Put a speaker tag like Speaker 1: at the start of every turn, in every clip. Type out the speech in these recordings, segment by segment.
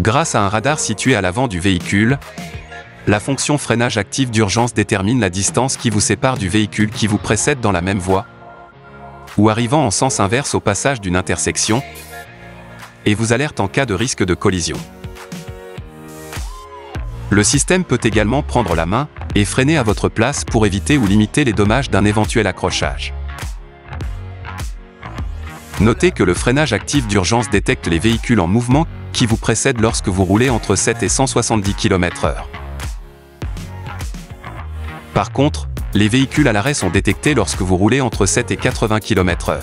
Speaker 1: Grâce à un radar situé à l'avant du véhicule, la fonction freinage actif d'urgence détermine la distance qui vous sépare du véhicule qui vous précède dans la même voie ou arrivant en sens inverse au passage d'une intersection et vous alerte en cas de risque de collision. Le système peut également prendre la main et freiner à votre place pour éviter ou limiter les dommages d'un éventuel accrochage. Notez que le freinage actif d'urgence détecte les véhicules en mouvement qui vous précèdent lorsque vous roulez entre 7 et 170 km/h. Par contre, les véhicules à l'arrêt sont détectés lorsque vous roulez entre 7 et 80 km/h.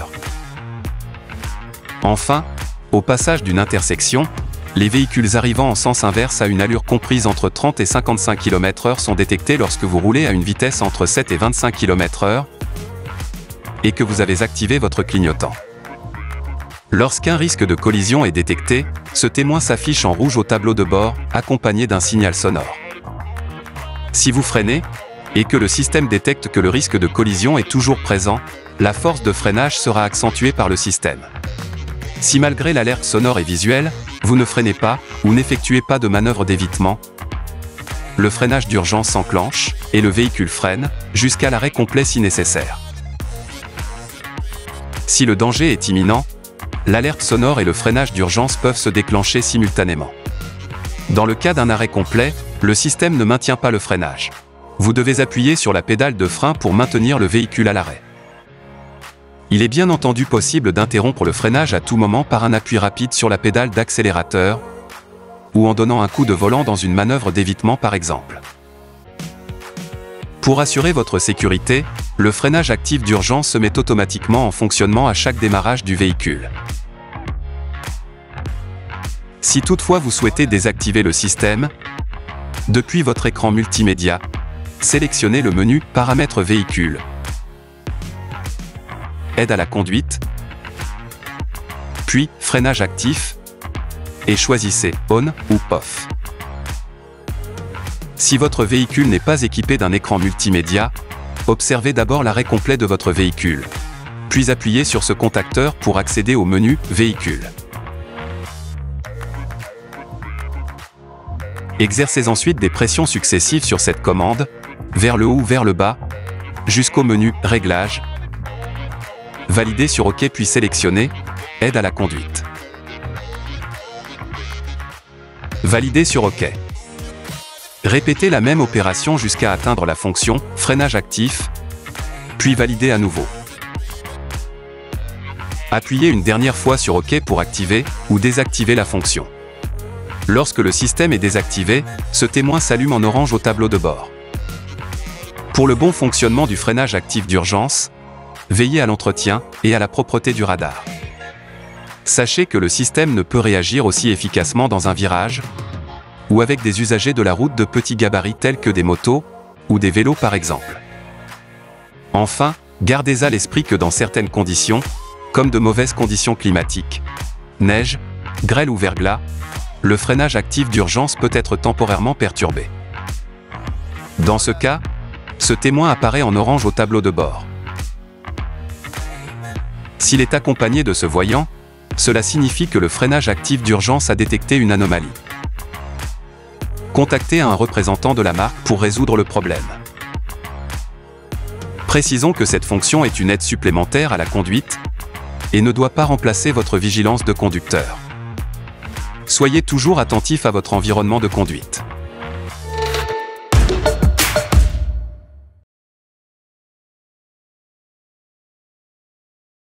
Speaker 1: Enfin, au passage d'une intersection, les véhicules arrivant en sens inverse à une allure comprise entre 30 et 55 km/h sont détectés lorsque vous roulez à une vitesse entre 7 et 25 km/h et que vous avez activé votre clignotant. Lorsqu'un risque de collision est détecté, ce témoin s'affiche en rouge au tableau de bord, accompagné d'un signal sonore. Si vous freinez, et que le système détecte que le risque de collision est toujours présent, la force de freinage sera accentuée par le système. Si malgré l'alerte sonore et visuelle, vous ne freinez pas ou n'effectuez pas de manœuvre d'évitement, le freinage d'urgence s'enclenche et le véhicule freine jusqu'à l'arrêt complet si nécessaire. Si le danger est imminent, l'alerte sonore et le freinage d'urgence peuvent se déclencher simultanément. Dans le cas d'un arrêt complet, le système ne maintient pas le freinage. Vous devez appuyer sur la pédale de frein pour maintenir le véhicule à l'arrêt. Il est bien entendu possible d'interrompre le freinage à tout moment par un appui rapide sur la pédale d'accélérateur ou en donnant un coup de volant dans une manœuvre d'évitement par exemple. Pour assurer votre sécurité, le freinage actif d'urgence se met automatiquement en fonctionnement à chaque démarrage du véhicule. Si toutefois vous souhaitez désactiver le système, depuis votre écran multimédia, sélectionnez le menu « Paramètres véhicule », Aide à la conduite, puis « Freinage actif » et choisissez « On » ou « Off ». Si votre véhicule n'est pas équipé d'un écran multimédia, observez d'abord l'arrêt complet de votre véhicule, puis appuyez sur ce contacteur pour accéder au menu « Véhicule ». Exercez ensuite des pressions successives sur cette commande, vers le haut ou vers le bas, jusqu'au menu « Réglages ». Validez sur OK puis sélectionnez « Aide à la conduite ». Validez sur OK. Répétez la même opération jusqu'à atteindre la fonction « Freinage actif », puis validez à nouveau. Appuyez une dernière fois sur OK pour activer ou désactiver la fonction. Lorsque le système est désactivé, ce témoin s'allume en orange au tableau de bord. Pour le bon fonctionnement du freinage actif d'urgence, veillez à l'entretien et à la propreté du radar. Sachez que le système ne peut réagir aussi efficacement dans un virage ou avec des usagers de la route de petits gabarits tels que des motos ou des vélos par exemple. Enfin, gardez à l'esprit que dans certaines conditions, comme de mauvaises conditions climatiques, neige, grêle ou verglas, le freinage actif d'urgence peut être temporairement perturbé. Dans ce cas, ce témoin apparaît en orange au tableau de bord. S'il est accompagné de ce voyant, cela signifie que le freinage actif d'urgence a détecté une anomalie. Contactez un représentant de la marque pour résoudre le problème. Précisons que cette fonction est une aide supplémentaire à la conduite et ne doit pas remplacer votre vigilance de conducteur. Soyez toujours attentif à votre environnement de conduite.